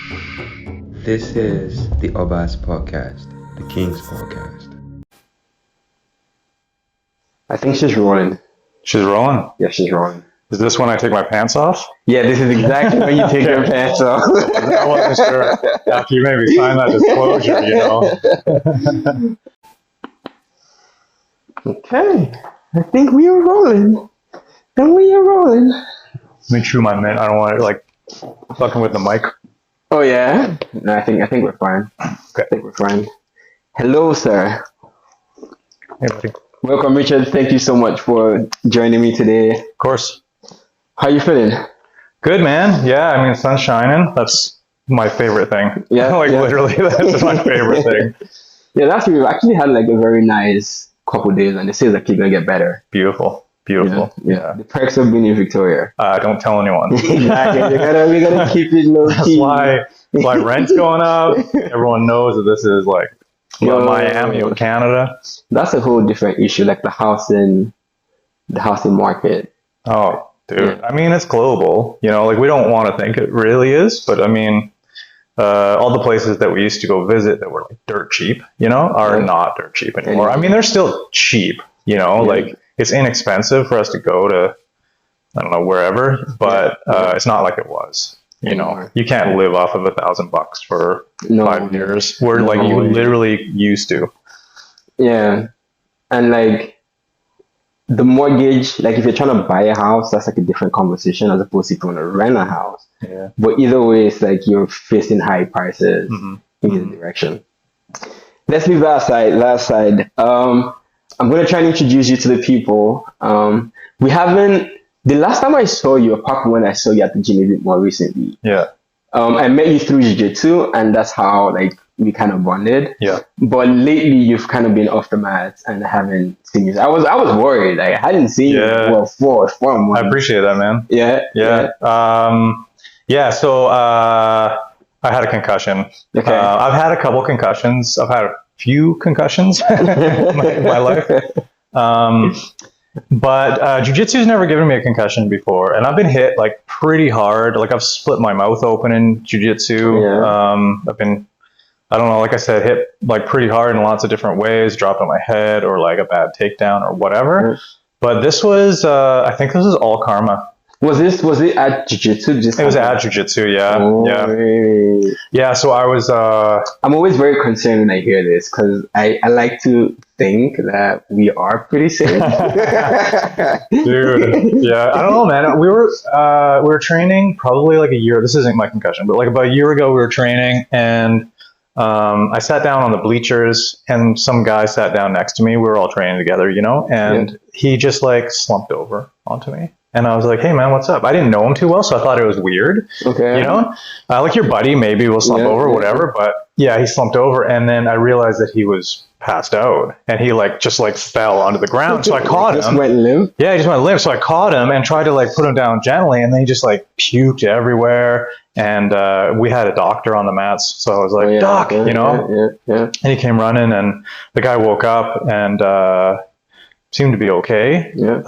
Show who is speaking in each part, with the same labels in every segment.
Speaker 1: This is the OBAs podcast, the King's podcast.
Speaker 2: I think she's rolling.
Speaker 3: She's rolling?
Speaker 2: Yeah, she's rolling.
Speaker 3: Is this when I take my pants off?
Speaker 2: Yeah, this is exactly when you take your pants off.
Speaker 3: I wasn't sure. After you made me sign that disclosure,
Speaker 2: Okay, I think we are rolling. And we are rolling.
Speaker 3: Let me chew my mint. I don't want it fucking with the mic.
Speaker 2: Oh yeah? No, I think we're fine.
Speaker 3: Okay.
Speaker 2: I think we're fine. Hello, sir.
Speaker 3: Hey, buddy.
Speaker 2: Welcome, Richard. Thank you so much for joining me today.
Speaker 3: Of course.
Speaker 2: How you feeling?
Speaker 3: Good, man. Yeah, I mean, sun's shining. That's my favorite thing.
Speaker 2: Yeah.
Speaker 3: Literally, that's my favorite thing.
Speaker 2: Yeah, last week we actually had a very nice couple days, and it seems like it's gonna get better.
Speaker 3: Beautiful. Yeah.
Speaker 2: The perks of being in Victoria.
Speaker 3: Don't tell anyone.
Speaker 2: Exactly. We gotta keep it low key.
Speaker 3: That's why rent's going up. Everyone knows that this is Miami of Canada.
Speaker 2: That's a whole different issue, the housing market.
Speaker 3: Oh, dude.
Speaker 2: Yeah.
Speaker 3: I mean, it's global. We don't want to think it really is, but I mean, all the places that we used to go visit that were dirt cheap, are not dirt cheap anymore. I mean, they're still cheap, it's inexpensive for us to go to, I don't know, wherever, but it's not like it was. You can't live off of $1,000 for 5 years. Where you literally used to. Yeah,
Speaker 2: and the mortgage, if you're trying to buy a house, that's a different conversation as opposed to if you want to rent a house.
Speaker 3: Yeah.
Speaker 2: But either way, it's you're facing high prices in either direction. Let's leave that side. I'm going to try and introduce you to the people. The last time I saw you, apart from when I saw you at the gym a bit more recently, I met you through Jiu-Jitsu, and that's how we kind of bonded.
Speaker 3: Yeah.
Speaker 2: But lately, you've kind of been off the mat, and I haven't seen you. I was worried. I hadn't seen you for 4 months.
Speaker 3: I appreciate that, man.
Speaker 2: Yeah.
Speaker 3: So I had a concussion.
Speaker 2: Okay.
Speaker 3: I've had a couple concussions. I've had a few concussions in my life. But Jiu-Jitsu's never given me a concussion before, and I've been hit pretty hard. I've split my mouth open in Jiu-Jitsu.
Speaker 2: Yeah.
Speaker 3: I've been, I don't know, like I said, hit pretty hard in lots of different ways, dropped on my head or a bad takedown or whatever. But this was, I think this is all karma.
Speaker 2: Was it at Jiu-Jitsu?
Speaker 3: It was at Jiu-Jitsu, yeah.
Speaker 2: Oh,
Speaker 3: Yeah, so I was...
Speaker 2: I'm always very concerned when I hear this, because I like to think that we are pretty safe.
Speaker 3: Dude, yeah, I don't know, man. We were training probably a year... This isn't my concussion, but about a year ago we were training, and I sat down on the bleachers, and some guy sat down next to me. We were all training together, and he just slumped over onto me. And I was like, hey, man, what's up? I didn't know him too well, so I thought it was weird.
Speaker 2: Okay.
Speaker 3: Your buddy maybe will slump over or whatever. But yeah, he slumped over. And then I realized that he was passed out. And he just fell onto the ground. So I caught him.
Speaker 2: Just went limp?
Speaker 3: Yeah, he just went limp. So I caught him and tried to put him down gently. And then he just puked everywhere. And we had a doctor on the mats. So I was like, Doc,
Speaker 2: Yeah.
Speaker 3: And he came running, and the guy woke up and seemed to be okay.
Speaker 2: Yeah.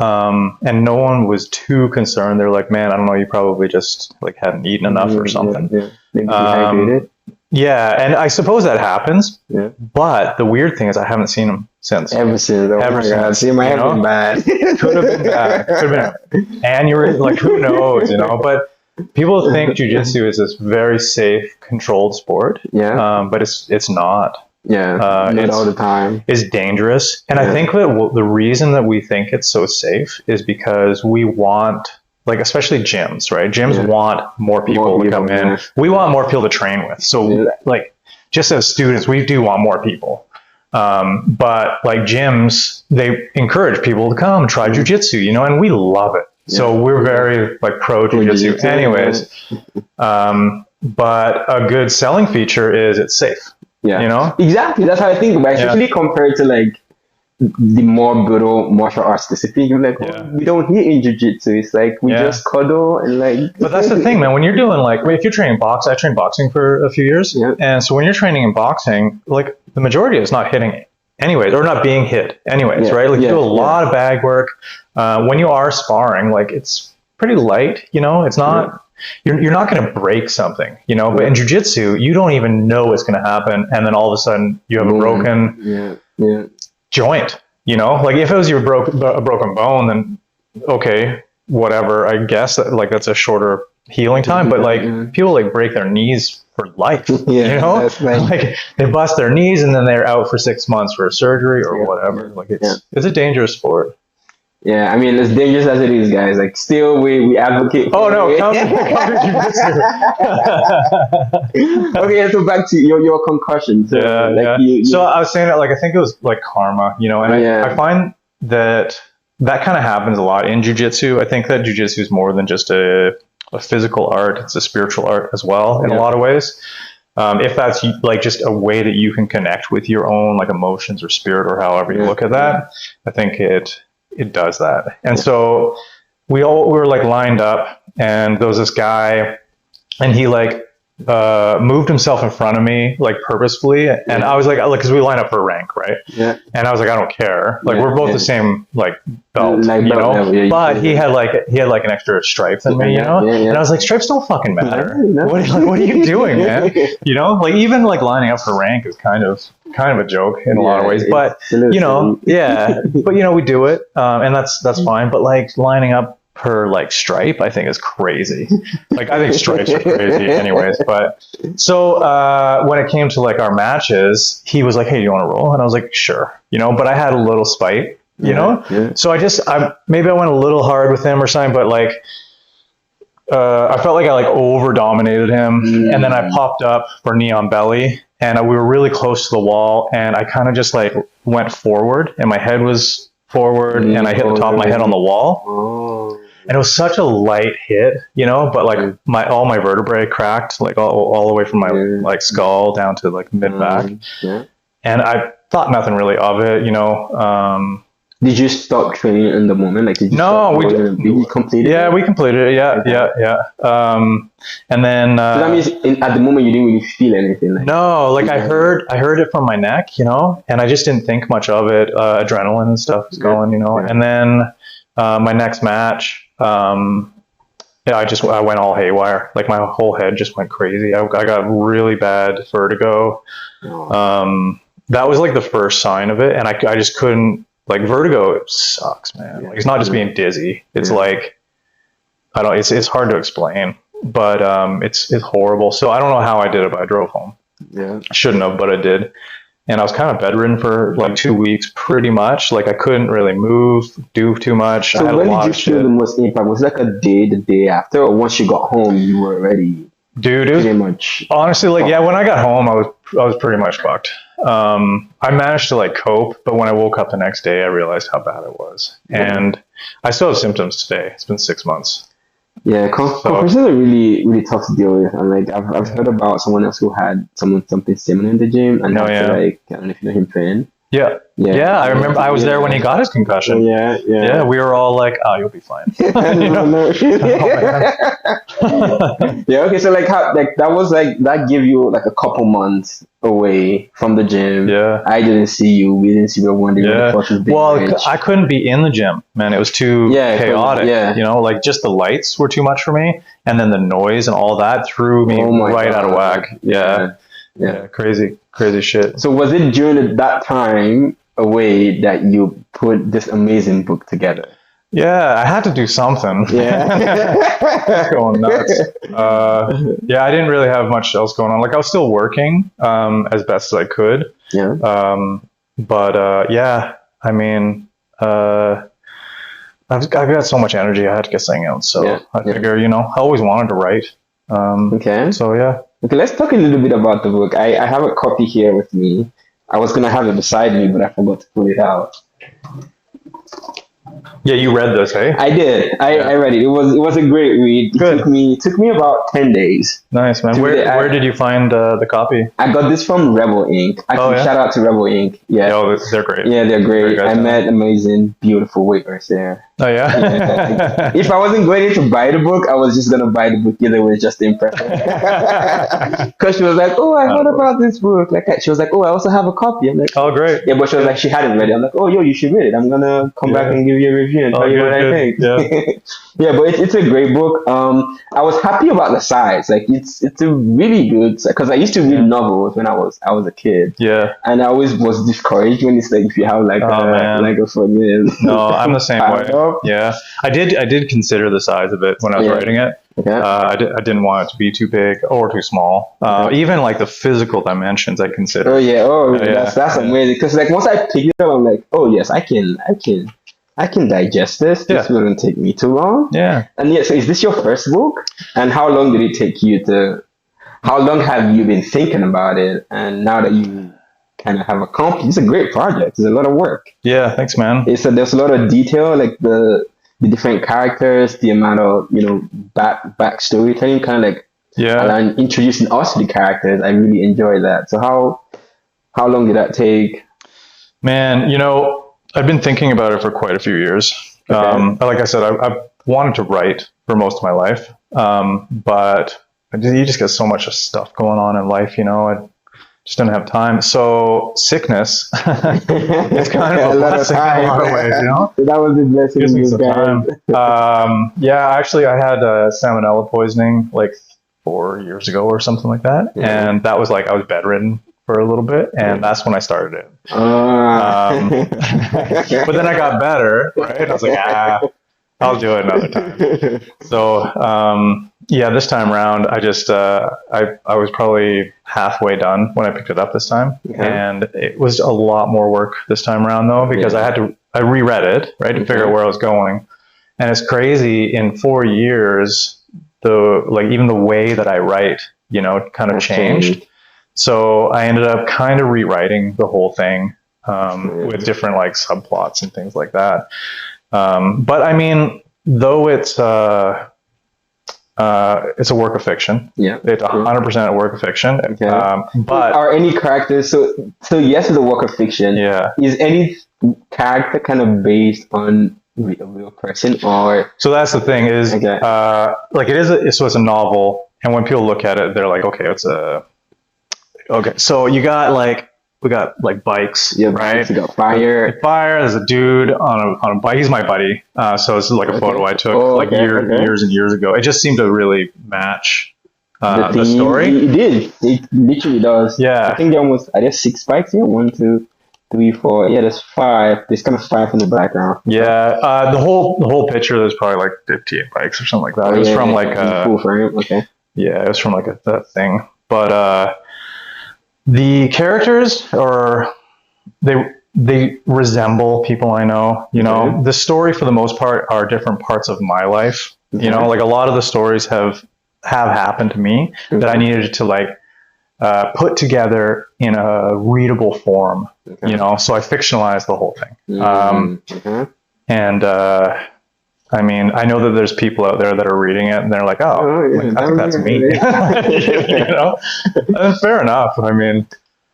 Speaker 3: And no one was too concerned. They're like, man, I don't know, you probably just hadn't eaten enough or something.
Speaker 2: Yeah. Maybe dehydrated.
Speaker 3: Yeah, and I suppose that happens.
Speaker 2: Yeah.
Speaker 3: But the weird thing is I haven't seen him since.
Speaker 2: Ever since.
Speaker 3: Ever since.
Speaker 2: See, might have been bad.
Speaker 3: Could have been bad. Could have been aneurysm, who knows, But people think jiu-jitsu is this very safe, controlled sport.
Speaker 2: Yeah.
Speaker 3: But it's not.
Speaker 2: Yeah, not all the time.
Speaker 3: It's dangerous. And I think that the reason that we think it's so safe is because we want, especially gyms, right? Gyms want more people to come in. We want more people to train with. So, just as students, we do want more people. But gyms, they encourage people to come try jiu-jitsu, and we love it. So we're very pro jiu-jitsu anyways. But a good selling feature is it's safe.
Speaker 2: Yeah, exactly. That's how I think about it. Especially compared to the more brutal martial arts discipline. We don't hit in jiu-jitsu. It's we just cuddle and
Speaker 3: But that's the thing, man. When you're doing if you're training boxing, I trained boxing for a few years, and so when you're training in boxing, the majority is not hitting anyways, or not being hit anyways, right? You do a lot of bag work. When you are sparring, it's pretty light. It's not. you're not going to break something, you know. But in jiu-jitsu, you don't even know what's going to happen, and then all of a sudden you have a broken joint. You know, like if it was a broken bone, then okay, whatever. I guess like that's a shorter healing time. But like people like break their knees for life. You know, like they bust their knees and then they're out for 6 months for a surgery or whatever. Like it's a dangerous sport.
Speaker 2: Yeah, I mean, as dangerous as it is, guys, like still we advocate for
Speaker 3: come to jiu-jitsu.
Speaker 2: Okay, so back to your concussion. So,
Speaker 3: so I was saying that, like, I think it was like karma, you know, and I find that kind of happens a lot in jiu-jitsu. I think that jiu-jitsu is more than just a physical art. It's a spiritual art as well in a lot of ways. If that's like just a way that you can connect with your own like emotions or spirit or however you look at that, I think it does that. And so we were like lined up, and there was this guy, and he like moved himself in front of me like purposefully, and I was like, because we line up for rank, right? Yeah. And I was like, I don't care. Like we're both the same like belt, you know. But he had like an extra stripe than me, you know. And I was like, stripes don't fucking matter. What are you doing, man? You know, like even like lining up for rank is kind of a joke in a lot of ways, but you know, but you know, we do it, and that's fine. But like lining up per like stripe, I think is crazy. Like I think stripes are crazy anyways. But so when it came to like our matches, he was like, hey, you want to roll? And I was like, sure, you know. But I had a little spite, you know. So maybe I went a little hard with him or something, but like I felt like I like over dominated him, and then I popped up for knee on belly, and we were really close to the wall, and I kind of just like went forward, and my head was forward, and I hit the top of my head on the wall. And it was such a light hit, you know, but like all my vertebrae cracked, like all the way from my like skull down to like mid back. And I thought nothing really of it, you know.
Speaker 2: Did you stop training in the moment? Like, did you
Speaker 3: we completed. Yeah, we completed it. Yeah. And then
Speaker 2: that means at the moment you didn't really feel anything. Like,
Speaker 3: no, like I heard it from my neck, you know, and I just didn't think much of it. Adrenaline and stuff was going, you know. And then my next match, I went all haywire. Like my whole head just went crazy. I got really bad vertigo. That was like the first sign of it, and I just couldn't. Like vertigo, it sucks, man. Like it's not just being dizzy. It's like it's hard to explain, but it's horrible. So I don't know how I did it, but I drove home. Yeah, shouldn't have, but I did. And I was kind of bedridden for like 2 weeks, pretty much. Like I couldn't really move, do too much.
Speaker 2: So when did you feel the most impact? Was it like the day after, or once you got home, you were already?
Speaker 3: Dude, it was pretty much honestly like when I got home, I was pretty much fucked. I managed to like cope, but when I woke up the next day, I realized how bad it was, and I still have symptoms today. It's been 6 months.
Speaker 2: Yeah, concussions are really, really tough to deal with. And like I've heard about someone else who had something similar in the gym, and like I don't know if you know him, Finn. Yeah. I remember I was there when he got his concussion. Yeah. We were all like, "Oh, you'll be fine." Okay. So like, how that was like that gave you like a couple months away from the gym. Yeah. I didn't see you. We didn't see you. One day. Yeah.
Speaker 3: Well, I couldn't be in the gym, man. It was too chaotic. You know, like just the lights were too much for me, and then the noise and all that threw me right out of whack. Yeah, crazy shit.
Speaker 2: So was it during that time away that you put this amazing book together?
Speaker 3: Yeah, I had to do something. Yeah. Going nuts. I didn't really have much else going on. Like I was still working as best as I could. Yeah. I mean, I've got so much energy. I had to get something out. So I figure, you know, I always wanted to write. Okay. So yeah.
Speaker 2: Okay, let's talk a little bit about the book. I have a copy here with me. I was gonna have it beside me, but I forgot to pull it out.
Speaker 3: Yeah, you read this, hey?
Speaker 2: I did. I read it. It was a great read. It took me about 10 days.
Speaker 3: Nice, man. Where did you find the copy?
Speaker 2: I got this from Rebel Ink. Shout out to Rebel Ink. Yeah.
Speaker 3: Oh, they're great.
Speaker 2: Yeah, they're great. I met amazing, beautiful waiters there.
Speaker 3: Oh yeah.
Speaker 2: If I wasn't going to buy the book, I was just gonna buy the book either way, just to impress her. Because she was like, "Oh, I heard about this book." Like she was like, "Oh, I also have a copy." I'm like,
Speaker 3: "Oh, great."
Speaker 2: Yeah, but she was like, she hadn't read it. I'm like, "Oh, yo, you should read it. I'm gonna come back and give you a review and tell you what I think."
Speaker 3: Yeah.
Speaker 2: Yeah, but it's a great book. I was happy about the size. Like it's a really good, because I used to read novels when I was a kid.
Speaker 3: Yeah.
Speaker 2: And I always was discouraged when it's like if you have like a foot.
Speaker 3: No, I'm the same way. Yeah, I did consider the size of it when I was writing it.
Speaker 2: Okay.
Speaker 3: I didn't want it to be too big or too small. Even like the physical dimensions, I considered.
Speaker 2: Oh yeah. That's amazing. Because like once I picked it up, I'm like, oh yes, I can digest this. This wouldn't take me too long.
Speaker 3: Yeah.
Speaker 2: And so is this your first book? And how long did it take you to? How long have you been thinking about it? And now that you kind of have accomplished, it's a great project. It's a lot of work.
Speaker 3: Yeah, thanks, man.
Speaker 2: There's a lot of detail, like the different characters, the amount of back storytelling, kind of like and introducing us to the characters. I really enjoy that. So how long did that take?
Speaker 3: Man, I've been thinking about it for quite a few years. Okay. Like I said, I've wanted to write for most of my life, but you just get so much stuff going on in life, I just didn't have time. So sickness, it's kind of a blessing in a lot of ways,
Speaker 2: That was a blessing.
Speaker 3: Gives me some time. Actually, I had salmonella poisoning like 4 years ago or something like that, and that was like I was bedridden for a little bit, and that's when I started it. But then I got better, right? And I was like, I'll do it another time. So this time around, I just I was probably halfway done when I picked it up this time, and it was a lot more work this time around though, because I reread it, right, to figure out where I was going. And it's crazy, in 4 years, even the way that I write, kind of changed. So I ended up kind of rewriting the whole thing with different like subplots and things like that. But I mean, though it's a work of fiction. Yeah, it's 100% a work of fiction. Okay. But
Speaker 2: are any characters? So yes, it's a work of fiction.
Speaker 3: Yeah.
Speaker 2: Is any character kind of based on a real person, or?
Speaker 3: So that's the thing is, like it's a novel, and when people look at it, they're like, okay, so we got like bikes, right?
Speaker 2: You got fire.
Speaker 3: There's a dude on a bike. He's my buddy. So it's like a photo I took years and years ago. It just seemed to really match the story.
Speaker 2: It did. It literally does.
Speaker 3: Yeah.
Speaker 2: I think there's 6 bikes here. 1, 2, 3, 4. Yeah, there's 5. There's kind of 5 in the background.
Speaker 3: Yeah. The whole picture, there's probably like 58 bikes or something like that. It was from like a
Speaker 2: full frame. Okay.
Speaker 3: Yeah, it was from like a thing. But the characters they resemble people I know. The story for the most part are different parts of my life. Like a lot of the stories have happened to me that I needed to like put together in a readable form. So I fictionalized the whole thing. And I mean, I know that there's people out there that are reading it and they're like, I think that's me. And fair enough. I mean,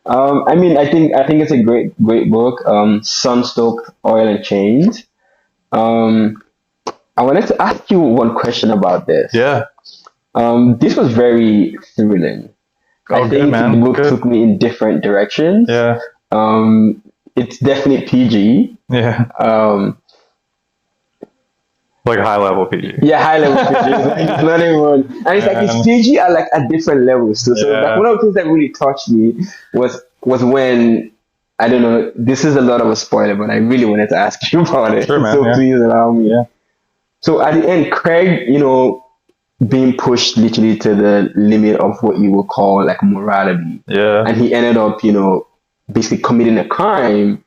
Speaker 2: I think it's a great book. Sun-Stoked Oil and Chains. I wanted to ask you one question about this.
Speaker 3: Yeah.
Speaker 2: This was very thrilling. I think the book took me in different directions.
Speaker 3: Yeah.
Speaker 2: It's definitely PG.
Speaker 3: Yeah. Like high level PG.
Speaker 2: Yeah, high level PG. It's not even, and it's like it's PG at different levels too. So like one of the things that really touched me was when, I don't know, this is a lot of a spoiler, but I really wanted to ask you about it.
Speaker 3: Sure, man,
Speaker 2: so please allow me. Yeah. So at the end, Craig, being pushed literally to the limit of what you would call like morality.
Speaker 3: Yeah.
Speaker 2: And he ended up, basically committing a crime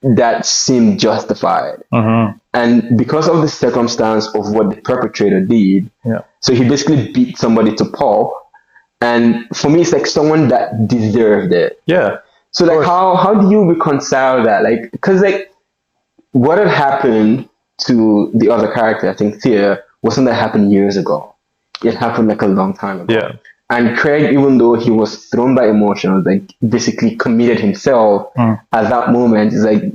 Speaker 2: that seemed justified.
Speaker 3: Mm-hmm.
Speaker 2: And because of the circumstance of what the perpetrator did, so he basically beat somebody to pulp. And for me, it's like someone that deserved it.
Speaker 3: Yeah.
Speaker 2: So like, how do you reconcile that? Like, because like, what had happened to the other character, I think Thea, wasn't that happened years ago. It happened like a long time ago.
Speaker 3: Yeah.
Speaker 2: And Craig, even though he was thrown by emotions, like basically committed himself at that moment, is like,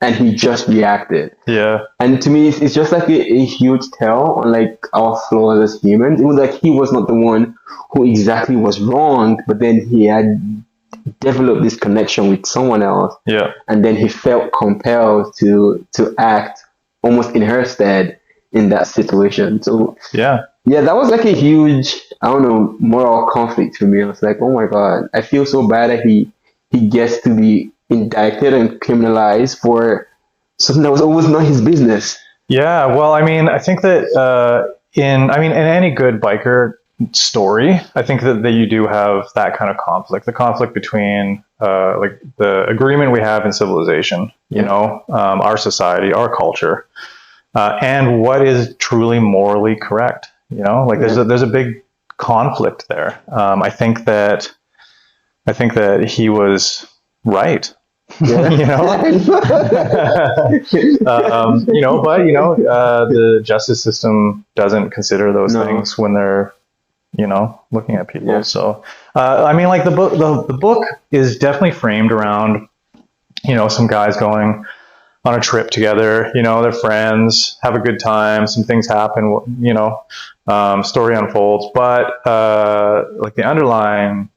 Speaker 2: and he just reacted.
Speaker 3: Yeah.
Speaker 2: And to me, it's just like a huge tell on like our flaws as humans. It was like he was not the one who exactly was wrong, but then he had developed this connection with someone else.
Speaker 3: Yeah.
Speaker 2: And then he felt compelled to act almost in her stead in that situation. So
Speaker 3: yeah,
Speaker 2: that was like a huge, I don't know, moral conflict for me. I was like, oh my God, I feel so bad that he gets to be indicted and criminalized for something that was always not his business.
Speaker 3: Yeah, well, I mean, I think that in any good biker story, I think that you do have that kind of conflict. The conflict between like the agreement we have in civilization, you know, our society, our culture, and what is truly morally correct. You know, like there's a big conflict there. I think that he was right.
Speaker 2: Yeah.
Speaker 3: You know, but the justice system doesn't consider those things when they're, you know, looking at people. So, I mean, like the book is definitely framed around, you know, some guys going on a trip together, you know, they're friends, have a good time, some things happen, you know, story unfolds, but like the underlying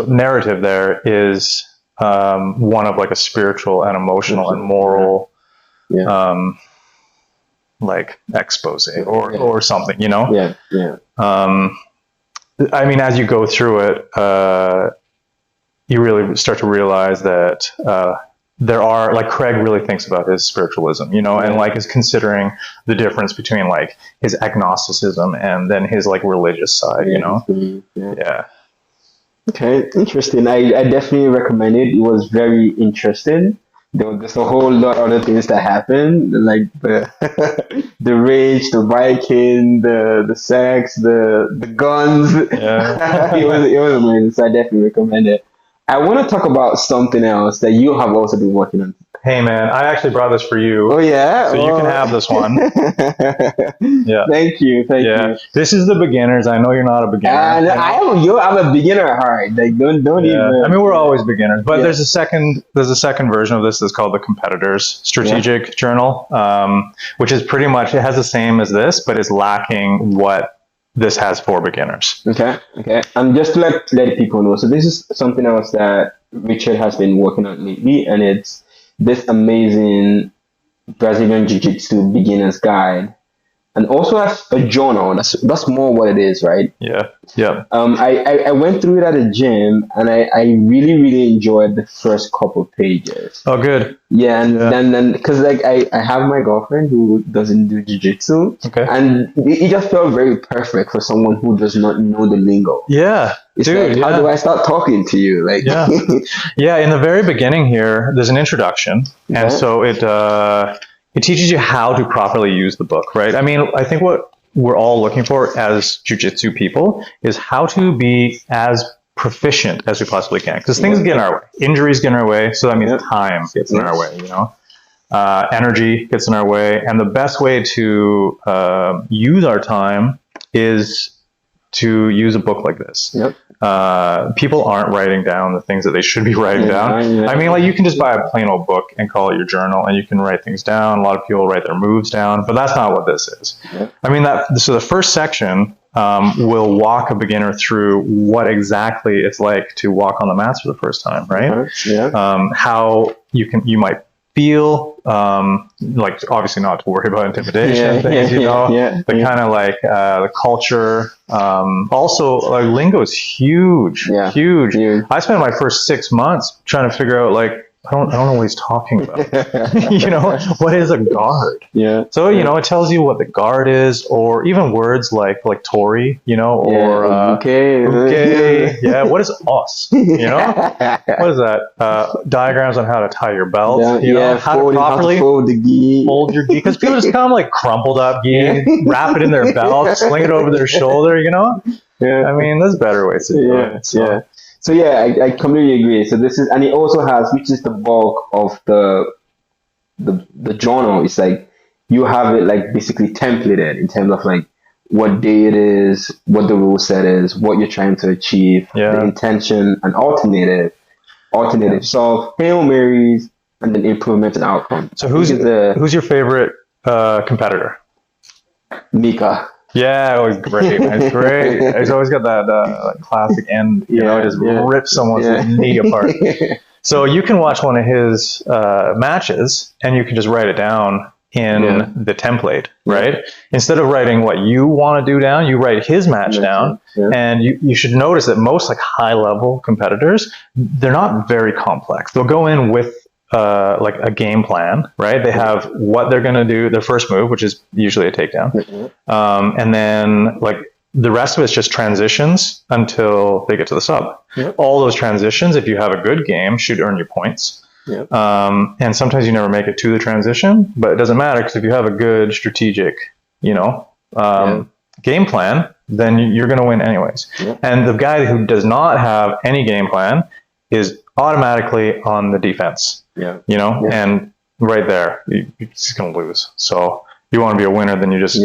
Speaker 3: narrative there is one of like a spiritual and emotional and moral like expose or something, you know. I mean, as you go through it, you really start to realize that there are, like, Craig really thinks about his spiritualism, you know, and like is considering the difference between like his agnosticism and then his like religious side, you know.
Speaker 2: Okay, interesting. I definitely recommend it. It was very interesting. There's a whole lot of other things that happened, like the the rage, the Viking, the sex, the guns. It was amazing. So I definitely recommend it. I want to talk about something else that you have also been working on.
Speaker 3: Hey man, I actually brought this for you.
Speaker 2: Oh yeah,
Speaker 3: so you can have this one.
Speaker 2: Thank you.
Speaker 3: This is the beginners. I know you're not a beginner.
Speaker 2: I'm a beginner at heart. Like don't even.
Speaker 3: I mean, we're always beginners, but there's a second version of this that's called the Competitors Strategic Journal, which is pretty much, it has the same as this, but it's lacking what this has for beginners.
Speaker 2: Okay. And just to let people know, so this is something else that Richard has been working on lately, and it's this amazing Brazilian Jiu-Jitsu beginner's guide, and also as a journal. That's more what it is, right?
Speaker 3: Yeah.
Speaker 2: I went through it at the gym, and I really enjoyed the first couple pages.
Speaker 3: Oh, good.
Speaker 2: Yeah, and then because like I have my girlfriend who doesn't do jiu-jitsu, and it just felt very perfect for someone who does not know the lingo.
Speaker 3: Yeah,
Speaker 2: it's like, how do I start talking to you? Like,
Speaker 3: in the very beginning here, there's an introduction, and so it teaches you how to properly use the book, right? I mean, I think what we're all looking for as jiu-jitsu people is how to be as proficient as we possibly can, because things get in our way, injuries get in our way, so that means time gets in our way, you know, energy gets in our way, and the best way to use our time is to use a book like this. People aren't writing down the things that they should be writing down. I mean, like, you can just buy a plain old book and call it your journal, and you can write things down. A lot of people write their moves down, but that's not what this is. I mean, so the first section will walk a beginner through what exactly it's like to walk on the mats for the first time, right? How you might feel, like, obviously not to worry about intimidation things, you know, but kind of like the culture. Also, like, lingo is huge. I spent my first 6 months trying to figure out, like, I don't know what he's talking about. You know, what is a guard? So, you know, it tells you what the guard is, or even words like Tori, you know, or
Speaker 2: okay.
Speaker 3: What is os? You know, what is that? Diagrams on how to tie your belt. You know, how to properly hold your gi, because people just come like crumpled up gi, wrap it in their belt, sling it over their shoulder. You know, I mean, there's better ways to do it.
Speaker 2: So I completely agree. So this is, and it also has, which is the bulk of the journal. It's like you have it like basically templated in terms of like what day it is, what the rule set is, what you're trying to achieve, the intention, and alternative. So Hail Marys, and then improvement and outcome.
Speaker 3: So who's your favorite competitor?
Speaker 2: Mika.
Speaker 3: Yeah, it was great, man. It's great. He's always got that classic end, you know, just rip someone's knee apart. So you can watch one of his matches and you can just write it down in the template, right? Instead of writing what you want to do down, you write his match down. And you should notice that most like high level competitors, they're not very complex. They'll go in with like a game plan, right? They have what they're going to do, their first move, which is usually a takedown. And then like the rest of it's just transitions until they get to the sub. All those transitions, if you have a good game, should earn you points. And sometimes you never make it to the transition, but it doesn't matter because if you have a good strategic, you know, game plan, then you're going to win anyways. And the guy who does not have any game plan is automatically on the defense. You know, and right there, you're just going to lose. So you want to be a winner, then you just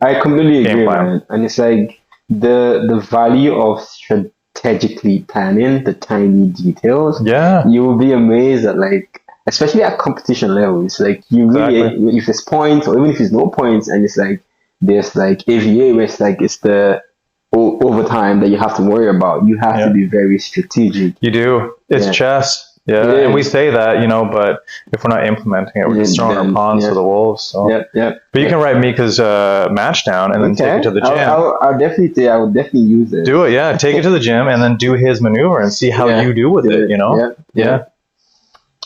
Speaker 2: I completely agree, man. And it's like the value of strategically planning the tiny details. You will be amazed at, like, especially at competition level. It's like you really, if there's points or even if there's no points, and it's like there's like AVA, where it's like it's the overtime that you have to worry about. You have to be very strategic.
Speaker 3: You do. It's chess. And we say that, you know, but if we're not implementing it, we're just throwing our pawns to the wolves. So. But you can write Mika's match down and then take it to the gym.
Speaker 2: I'll definitely use it.
Speaker 3: Do it, take it to the gym and then do his maneuver and see how you do with it, you know?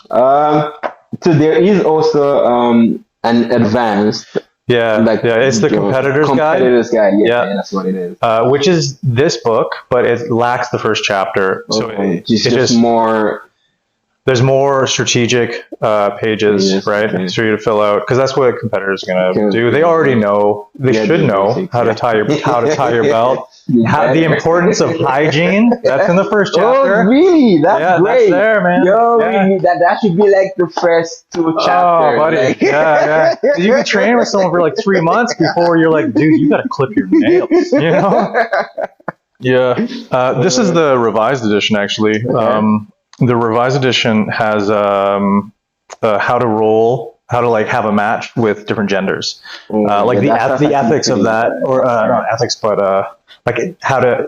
Speaker 2: So there is also an advanced.
Speaker 3: It's the competitor's guide.
Speaker 2: That's what it is.
Speaker 3: Which is this book, but it lacks the first chapter. So it's just
Speaker 2: more.
Speaker 3: There's more strategic pages, right, for you to fill out, because that's what competitors are going to do. They already know. They should know how to tie your belt. The importance of hygiene. That's in the first chapter.
Speaker 2: Oh, really? That's great.
Speaker 3: That's there, man.
Speaker 2: Really? That should be like the first 2 chapters.
Speaker 3: Oh, buddy. Like. You can train with someone for like 3 months before you're like, dude, you got to clip your nails. You know? This is the revised edition, actually. The revised edition has how to like have a match with different genders, like the ethics of that, or not ethics, but like how to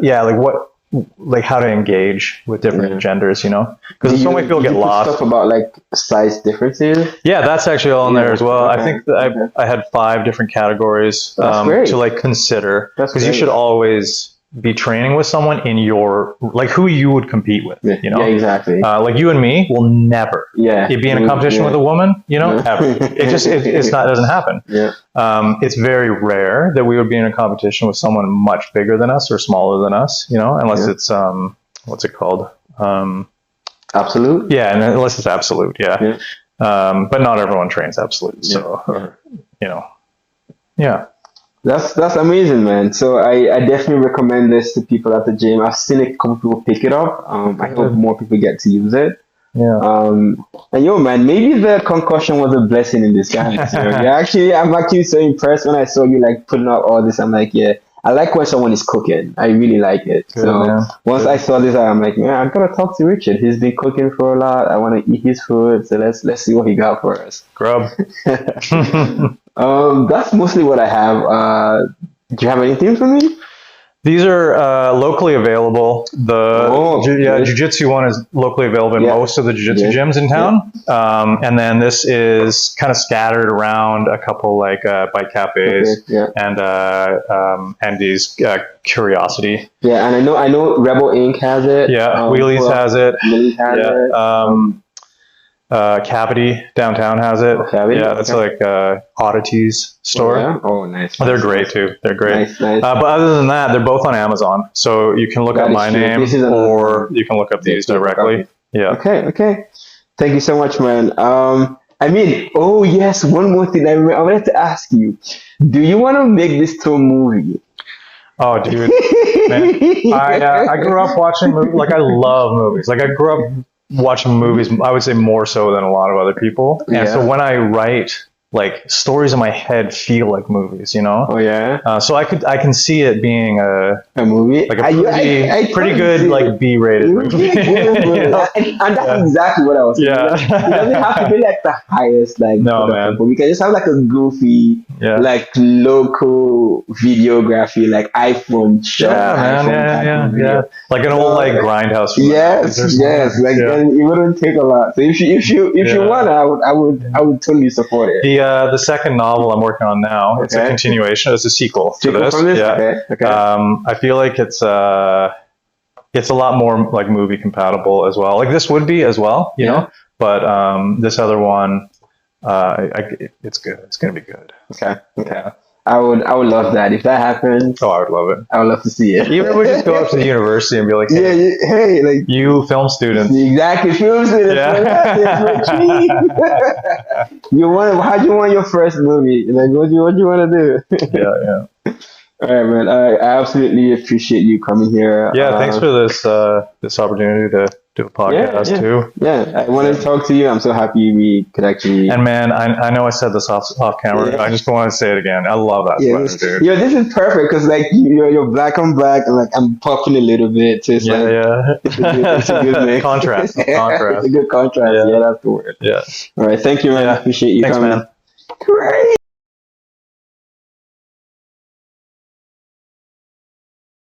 Speaker 3: how to engage with different genders, you know, because so many people get lost.
Speaker 2: Stuff about like size differences.
Speaker 3: That's actually all in there as well. I think that I had 5 different categories to like consider, because you should always be training with someone in your, like, who you would compete with, you know?
Speaker 2: Exactly.
Speaker 3: Like you and me will never be in a competition with a woman, you know, ever. It doesn't happen. It's very rare that we would be in a competition with someone much bigger than us or smaller than us, you know, unless it's, what's it called?
Speaker 2: Absolute?
Speaker 3: And unless it's absolute, but not everyone trains absolute, so, you know,
Speaker 2: That's amazing, man. So I definitely recommend this to people at the gym. I've seen a couple people pick it up. I hope more people get to use it. And man, maybe the concussion was a blessing in disguise. I'm actually so impressed when I saw you like putting out all this. I'm like, I like when someone is cooking. I really like it. Once I saw this, I'm like, I'm gonna talk to Richard. He's been cooking for a lot. I want to eat his food. So let's see what he got for us.
Speaker 3: Grub.
Speaker 2: That's mostly what I have. Do you have anything for me?
Speaker 3: These are locally available. The Jiu-Jitsu one is locally available in most of the Jiu-Jitsu gyms in town. And then this is kind of scattered around a couple like bike cafes and these Curiosity.
Speaker 2: And I know Rebel Inc. has it.
Speaker 3: Wheelies has it.
Speaker 2: Wheelies has it.
Speaker 3: Cavity downtown has it. That's like oddities store.
Speaker 2: Oh, nice.
Speaker 3: They're great too. They're great.
Speaker 2: Nice.
Speaker 3: But other than that, they're both on Amazon, so you can look up my name or you can look up these directly.
Speaker 2: Okay. Thank you so much, man. One more thing I wanted to ask you. Do you want to make this to a movie?
Speaker 3: Oh, dude, man. I grew up watching movies. Like, I love movies. Like, I grew up watching movies, I would say more so than a lot of other people. And so when I write like stories in my head feel like movies, you know?
Speaker 2: Oh yeah.
Speaker 3: So I can see it being a
Speaker 2: movie,
Speaker 3: like a pretty good like B-rated movie.
Speaker 2: And that's exactly what I was saying.
Speaker 3: Yeah.
Speaker 2: It doesn't have to be like the highest like
Speaker 3: no man,
Speaker 2: but we can just have like a goofy like local videography, like iPhone shot.
Speaker 3: Yeah. Like an old like grindhouse.
Speaker 2: Yes. Like and it wouldn't take a lot. So if you want, I would totally support it.
Speaker 3: The second novel I'm working on now, it's a continuation, it's a sequel to this.
Speaker 2: Okay.
Speaker 3: I feel like it's a lot more like movie compatible as well. Like this would be as well, you know. But this other one, it's good. It's gonna be good.
Speaker 2: Okay. Yeah. I would love that if that happens.
Speaker 3: Oh, I would love it.
Speaker 2: I would love to see it.
Speaker 3: Even if we just go up to the university and be like,
Speaker 2: hey, like
Speaker 3: you film students,
Speaker 2: exactly, film students. How do you want your first movie? Like, what do you want to do?
Speaker 3: Yeah.
Speaker 2: All right, man. I absolutely appreciate you coming here.
Speaker 3: Yeah, thanks for this opportunity to do a podcast too.
Speaker 2: Yeah, I wanted to talk to you. I'm so happy we could actually.
Speaker 3: And man, I know I said this off camera. I just want to say it again. I love that sweater, dude.
Speaker 2: Yeah, this is perfect because like you're black on black, and like I'm popping a little bit. So it's it's a good mix.
Speaker 3: Contrast.
Speaker 2: It's a good contrast. Yeah, that's the word.
Speaker 3: Yeah.
Speaker 2: All right, thank you, man. I appreciate you coming.
Speaker 3: Thanks, man.
Speaker 2: Great.